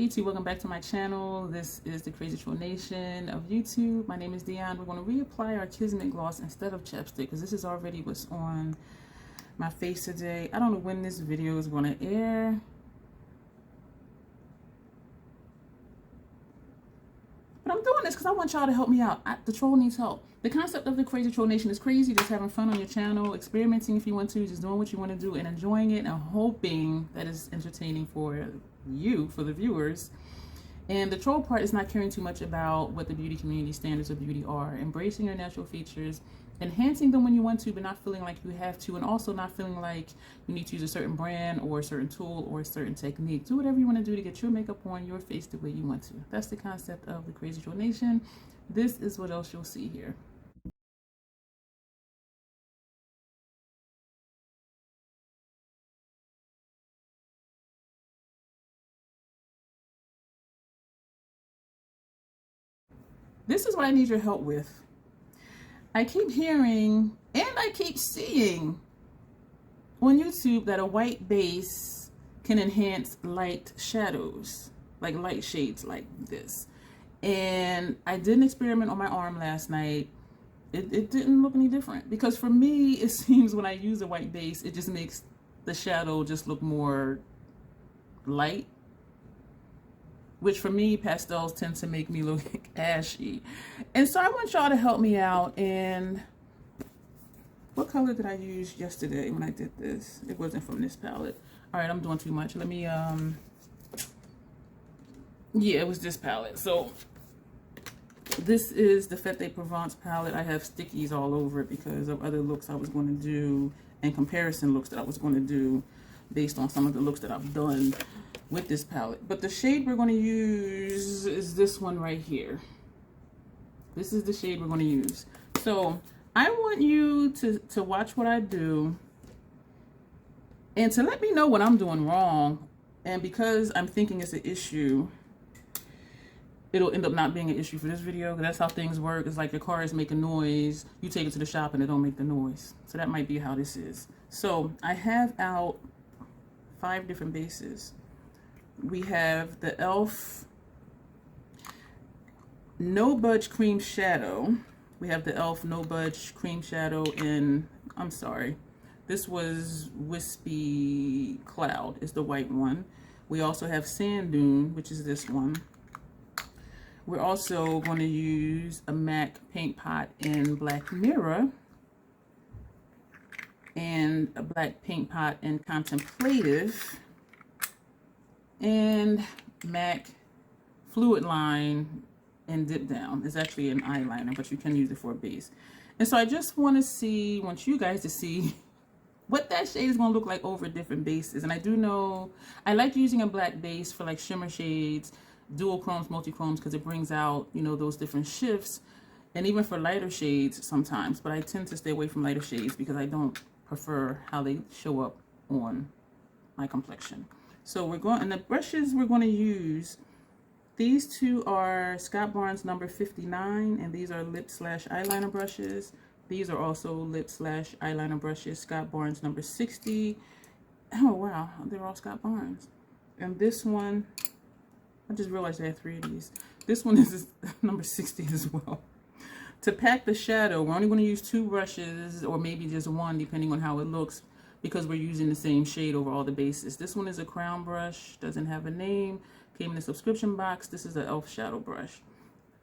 Hey YouTube, welcome back to my channel. This is the Crazy Troll Nation of YouTube. My name is Dion. We're going to reapply our Kismet gloss instead of chapstick because this is already what's on my face today. I don't know when this video is going to air. But I'm doing this because I want y'all to help me out. The troll needs help. The concept of the Crazy Troll Nation is crazy. Just having fun on your channel, experimenting if you want to, just doing what you want to do and enjoying it and hoping that it's entertaining for you, for the viewers. And the troll part is not caring too much about what the beauty community standards of beauty are. Embracing your natural features, enhancing them when you want to, but not feeling like you have to, and also not feeling like you need to use a certain brand or a certain tool or a certain technique. Do whatever you want to do to get your makeup on your face the way you want to. That's the concept of the Crazy Troll Nation. This is what else you'll see here. This is what I need your help with. I keep hearing and I keep seeing on YouTube that a white base can enhance light shadows, like light shades like this. And I did an experiment on my arm last night. It didn't look any different because for me, it seems when I use a white base, it just makes the shadow just look more light. Which for me, pastels tend to make me look ashy. And so I want y'all to help me out. And what color did I use yesterday when I did this? It wasn't from this palette. All right, I'm doing too much. Let me, yeah, it was this palette. So this is the Fête de Provence palette. I have stickies all over it because of other looks I was going to do and comparison looks that I was going to do based on some of the looks that I've done with this palette. But the shade we're going to use is this one right here. This is the shade we're going to use. So I want you to watch what I do and to let me know what I'm doing wrong. And because I'm thinking it's an issue, it'll end up not being an issue for this video. That's how things work. It's like your car is making noise. You take it to the shop and it don't make the noise. So that might be how this is. So I have out 5 different bases. We have the e.l.f. No Budge Cream Shadow. We have the e.l.f. No Budge Cream Shadow in, I'm sorry, this was Wispy Cloud is the white one. We also have Sand Dune, which is this one. We're also going to use a MAC Paint Pot in Black Mirror and a black paint pot in Contemplative, and MAC Fluid Line and Dip Down. It's actually an eyeliner, but you can use it for a base. And so I just want you guys to see what that shade is going to look like over different bases. And I do know I like using a black base for like shimmer shades, dual chromes, multi-chromes, because it brings out, you know, those different shifts, and even for lighter shades sometimes. But I tend to stay away from lighter shades because I don't prefer how they show up on my complexion. So we're going, and the brushes we're going to use, these two are Scott Barnes number 59, and these are lip / eyeliner brushes. These are also lip / eyeliner brushes, Scott Barnes number 60. Oh wow, they're all Scott Barnes. And this one, I just realized I had 3 of these. This one is number 60 as well. To pack the shadow, we're only going to use 2 brushes, or maybe just 1 depending on how it looks, because we're using the same shade over all the bases. This one is a crown brush, doesn't have a name, came in a subscription box. This is an e.l.f. shadow brush.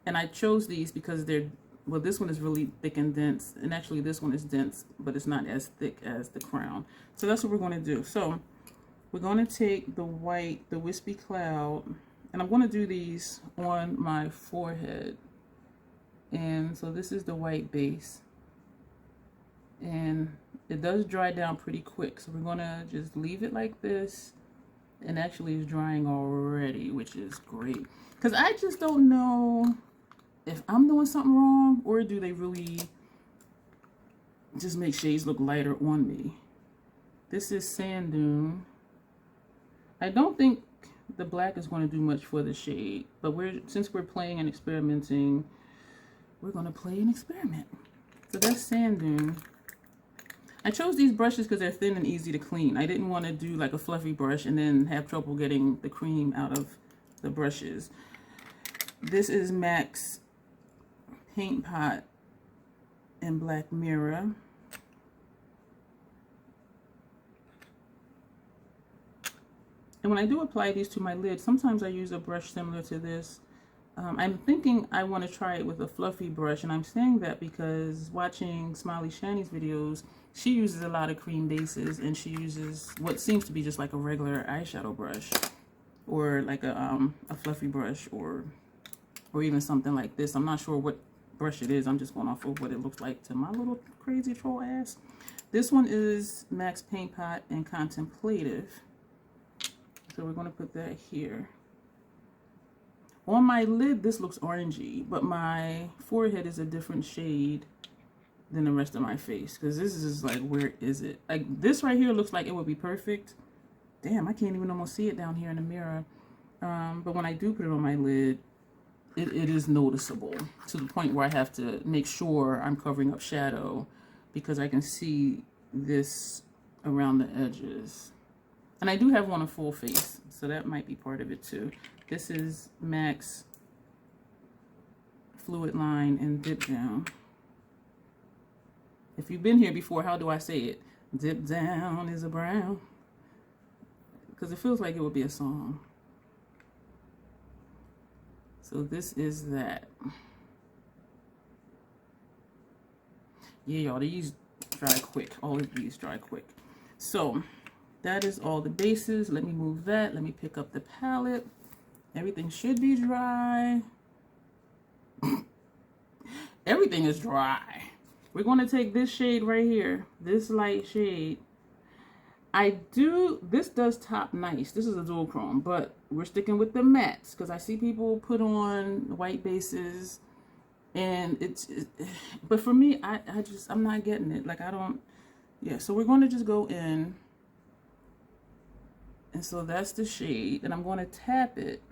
And I chose these because they're, well, this one is really thick and dense, and actually this one is dense, but it's not as thick as the crown. So that's what we're going to do. So we're going to take the white, the Wispy Cloud, and I'm going to do these on my forehead. And so this is the white base, and it does dry down pretty quick, so we're gonna just leave it like this. And actually it's drying already, which is great, because I just don't know if I'm doing something wrong, or do they really just make shades look lighter on me. This is Sand Dune. I don't think the black is going to do much for the shade, but since we're playing and experimenting, we're going to play and experiment. So that's Sand Dune. I chose these brushes because they're thin and easy to clean. I didn't want to do like a fluffy brush and then have trouble getting the cream out of the brushes. This is MAC's Paint Pot in Black Mirror. And when I do apply these to my lid, sometimes I use a brush similar to this. I'm thinking I want to try it with a fluffy brush, and I'm saying that because watching Smiley Shani's videos, she uses a lot of cream bases, and she uses what seems to be just like a regular eyeshadow brush, or like a fluffy brush, or even something like this. I'm not sure what brush it is. I'm just going off of what it looks like to my little crazy troll ass. This one is MAC's Paint Pot in Contemplative. So we're going to put that here. On my lid, this looks orangey, but my forehead is a different shade than the rest of my face, because this is like, where is it? Like, this right here looks like it would be perfect. Damn, I can't even almost see it down here in the mirror. But when I do put it on my lid, it is noticeable to the point where I have to make sure I'm covering up shadow, because I can see this around the edges. And I do have one a full face, so that might be part of it too. This is MAC's Fluid Line and Dip Down. If you've been here before, how do I say it? Dip down is a brown. Because it feels like it would be a song. So this is that. Yeah, y'all, these dry quick. All of these dry quick. So that is all the bases. Let me move that. Let me pick up the palette. Everything should be dry. Everything is dry. We're going to take this shade right here. This light shade. This does top nice. This is a dual chrome, but we're sticking with the mattes because I see people put on white bases, and but for me, I'm not getting it. Like, I don't, yeah, so we're going to just go in. And so that's the shade, and I'm going to tap it.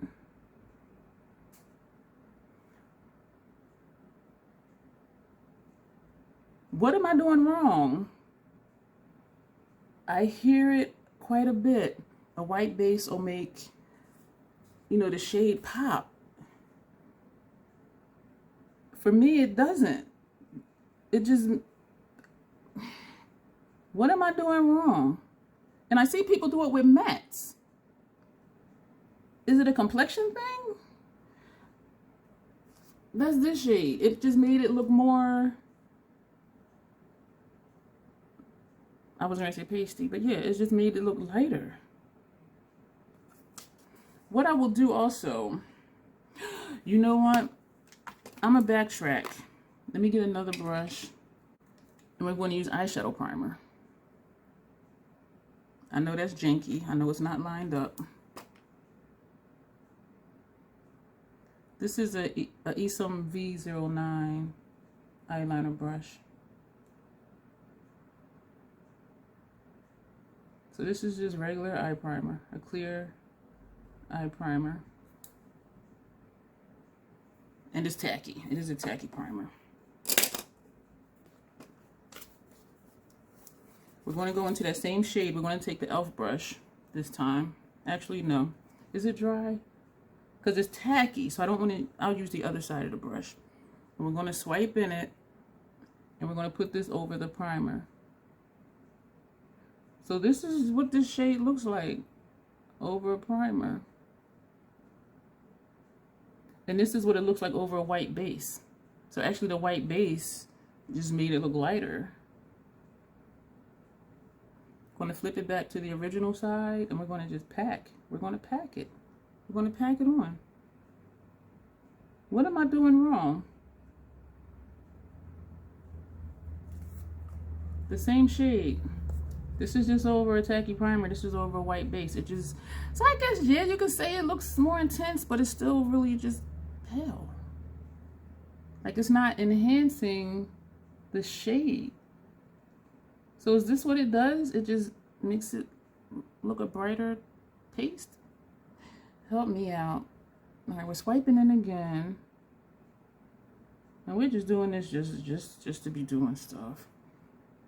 What am I doing wrong? I hear it quite a bit. A white base will make, you know, the shade pop. For me, it doesn't. It just, what am I doing wrong? And I see people do it with mattes. Is it a complexion thing? That's this shade. It just made it look more, I was going to say pasty, but yeah, it just made it look lighter. What I will do also, you know what? I'm going to backtrack. Let me get another brush. And we're going to use eyeshadow primer. I know that's janky. I know it's not lined up. This is a Esom V09 eyeliner brush. So this is just regular eye primer, a clear eye primer. And it's tacky. It is a tacky primer. We're going to go into that same shade. We're going to take the e.l.f. brush this time. Actually, no. Is it dry? Because it's tacky, so I don't want to, I'll use the other side of the brush. And we're going to swipe in it, and we're going to put this over the primer. So this is what this shade looks like over a primer. And this is what it looks like over a white base. So actually the white base just made it look lighter. Going to flip it back to the original side, and we're going to just pack. We're going to pack it. We're going to pack it on. What am I doing wrong? The same shade. This is just over a tacky primer. This is over a white base. It just, so I guess, yeah, you can say it looks more intense, but it's still really just pale. Like, it's not enhancing the shade. So is this what it does? It just makes it look a brighter taste? Help me out. All right, we're swiping in again. And we're just doing this just to be doing stuff.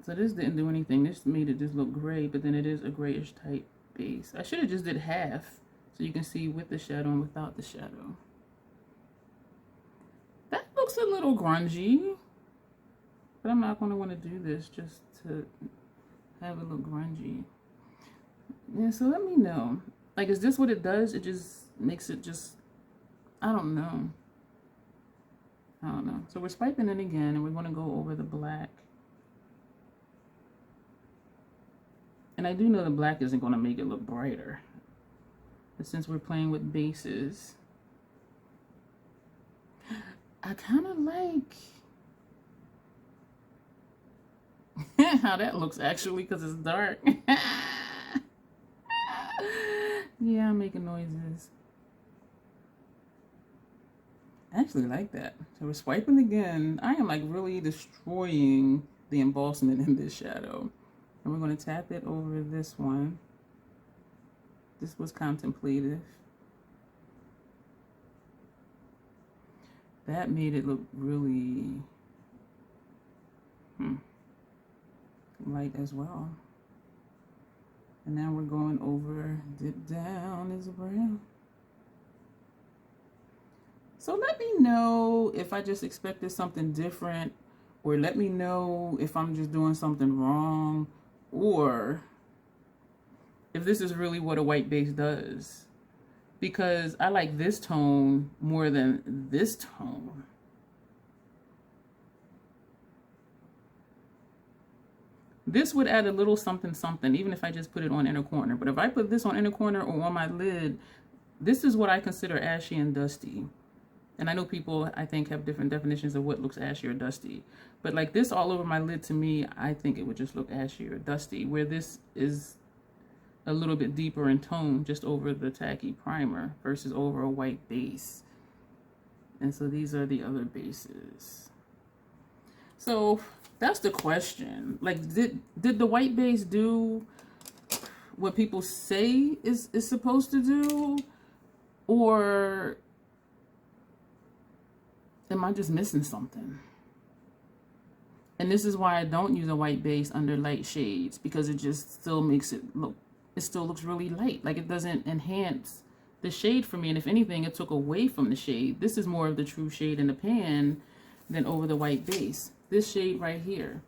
So this didn't do anything. This made it just look gray, but then it is a grayish type base. I should have just did half. So you can see with the shadow and without the shadow. That looks a little grungy, but I'm not going to want to do this just to have it look grungy. Yeah, so let me know. Like, is this what it does? It just makes it just, I don't know. I don't know. So we're swiping in again, and we're going to go over the black. And I do know the black isn't going to make it look brighter. But since we're playing with bases, I kind of like how that looks actually, because it's dark. Yeah, I'm making noises. I actually like that. So we're swiping again. I am like really destroying the embossment in this shadow. And we're going to tap it over this one. This was contemplative. That made it look really light as well. And now we're going over Dip Down is brown. So let me know if I just expected something different, or let me know if I'm just doing something wrong, or if this is really what a white base does. Because I like this tone more than this tone. This would add a little something something, even if I just put it on inner corner. But if I put this on inner corner or on my lid, this is what I consider ashy and dusty. And I know people, I think, have different definitions of what looks ashy or dusty. But like this all over my lid, to me, I think it would just look ashy or dusty, where this is a little bit deeper in tone just over the tacky primer versus over a white base. And so these are the other bases. So that's the question. Like, did the white base do what people say is supposed to do? Or am I just missing something? And this is why I don't use a white base under light shades, because it just still makes it look, it still looks really light. Like, it doesn't enhance the shade for me. And if anything, it took away from the shade. This is more of the true shade in the pan than over the white base. This shade right here.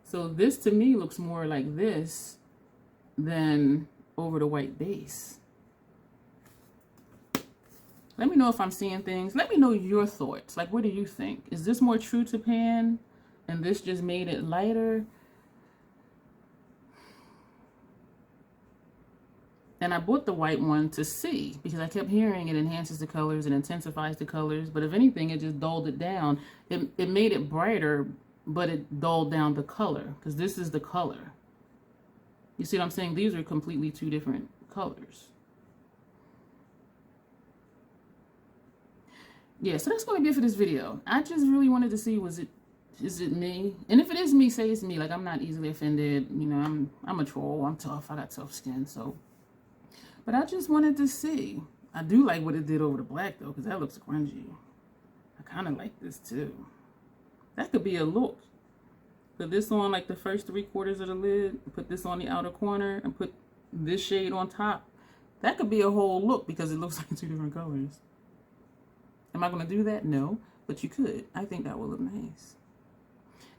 So this to me looks more like this than over the white base. Let me know if I'm seeing things. Let me know your thoughts. Like, what do you think? Is this more true to pan and this just made it lighter? And I bought the white one to see, because I kept hearing it enhances the colors, it intensifies the colors. But if anything, it just dulled it down. It made it brighter, but it dulled down the color, because this is the color. You see what I'm saying? These are completely two different colors. Yeah, so that's going to be it for this video. I just really wanted to see, is it me? And if it is me, say it's me. Like, I'm not easily offended. You know, I'm a troll. I'm tough. I got tough skin, so. But I just wanted to see. I do like what it did over the black, though, because that looks grungy. I kind of like this, too. That could be a look. Put this on, like, the first 3/4 of the lid. Put this on the outer corner. And put this shade on top. That could be a whole look, because it looks like two different colors. Am I going to do that? No. But you could. I think that would look nice.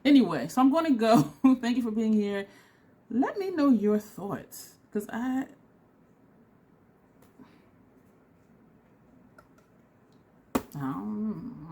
Anyway, so I'm going to go. Thank you for being here. Let me know your thoughts. Because I don't know.